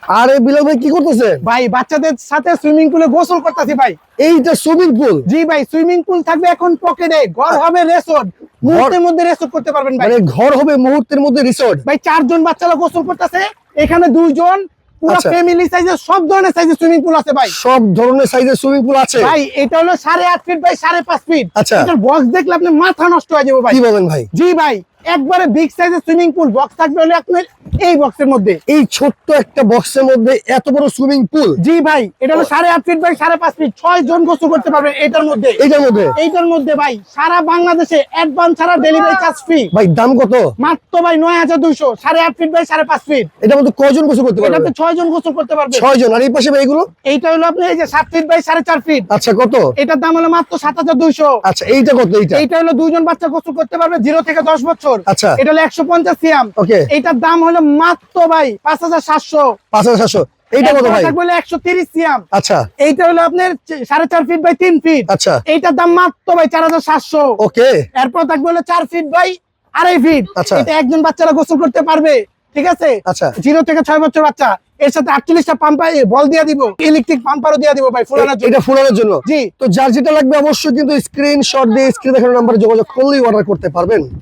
আরে বিলাল ভাই কি করতেছে? ভাই বাচ্চাদের সাথে সুইমিং পুলে গোসল করতেছি ভাই। এইটা সুইমিং পুল? জি ভাই, সুইমিং পুল থাকবে এখন পকেটে, ঘর হবে রিসোর্ট, মুহূর্তের মধ্যে রিসোর্ট করতে পারবেন ভাই। মানে ঘর হবে মুহূর্তের মধ্যে রিসোর্ট? ভাই 4 জন বাচ্চারা গোসল করতেছে, এখানে 2 জন, পুরো আচ্ছা। ফ্যামিলি সাইজের সব ধরনের সাইজের সুইমিং পুল আছে ভাই। সব ধরনের সাইজের সুইমিং পুল আছে ভাই এটা হলো 8.5 ফিট বাই 5.5 ফিট। আচ্ছা। এটার বক্স দেখলে আপনি মাথা নষ্ট হয়ে যাবে ভাই। কি বলেন ভাই? জি ভাই, একবারে বিগ সাইজের সুইমিং পুল, বক্স থাকবে হলো আপনার এই বক্সের মধ্যে। এই ছোট্ট একটা বক্সের মধ্যে এত বড় সুইমিং পুল? জি ভাই, এটা হলো 8.5 ফিট বাই 5.5 ফিট, 6 জন গোসল করতে পারবেন এটার মধ্যে। এইটার মধ্যে ভাই সারা বাংলাদেশে অ্যাডভান্স ছাড়া ডেলিভারি চার্জ ফ্রি। ভাই দাম কত? মাত্র ভাই 9200। 8.5 ফিট বাই 5.5 ফিট, এটার মধ্যে কয়জন গোসল করতে পারবে? এটাতে 6 জন গোসল করতে পারবে। 6 জন। আর এই পাশে ভাই এগুলো? এইটা হলো আপনি এই যে 7 ফিট বাই 4.5 ফিট। আচ্ছা, কত? এটার দাম হলো মাত্র 7200। আচ্ছা, এইটা কত? এইটা হলো 2 জন বাচ্চা গোসল করতে পারবে 0 থেকে 10 বছর। আচ্ছা। এটা হলো 150 সিএম। ওকে। এটার দাম হলো মাত্র ভাই 5700। 5700। এইটা কত ভাই? থাকবে 130 সিএম। আচ্ছা। এইটা হলো আপনার 4.5 ফিট বাই 3 ফিট। আচ্ছা। এইটার দাম মাত্র ভাই 4700। ওকে। এরপর থাকবে হলো 4 ফিট বাই 2.5 ফিট। আচ্ছা। এটা একজন বাচ্চারা গোসল করতে পারবে, ঠিক আছে? আচ্ছা। 0 থেকে 6 বছর বাচ্চা। এর সাথে 48টা পাম্পার বল দিয়ে দিব, ইলেকট্রিক পাম্পারও দিয়ে দিব ভাই ফুলানোর জন্য। এটা ফুলানোর জন্য? জি। তো যার যেটা লাগবে অবশ্যই কিন্তু স্ক্রিনশট দিয়ে স্ক্রিনে দেখানো নাম্বারে যোগাযোগ করলেই অর্ডার করতে পারবেন।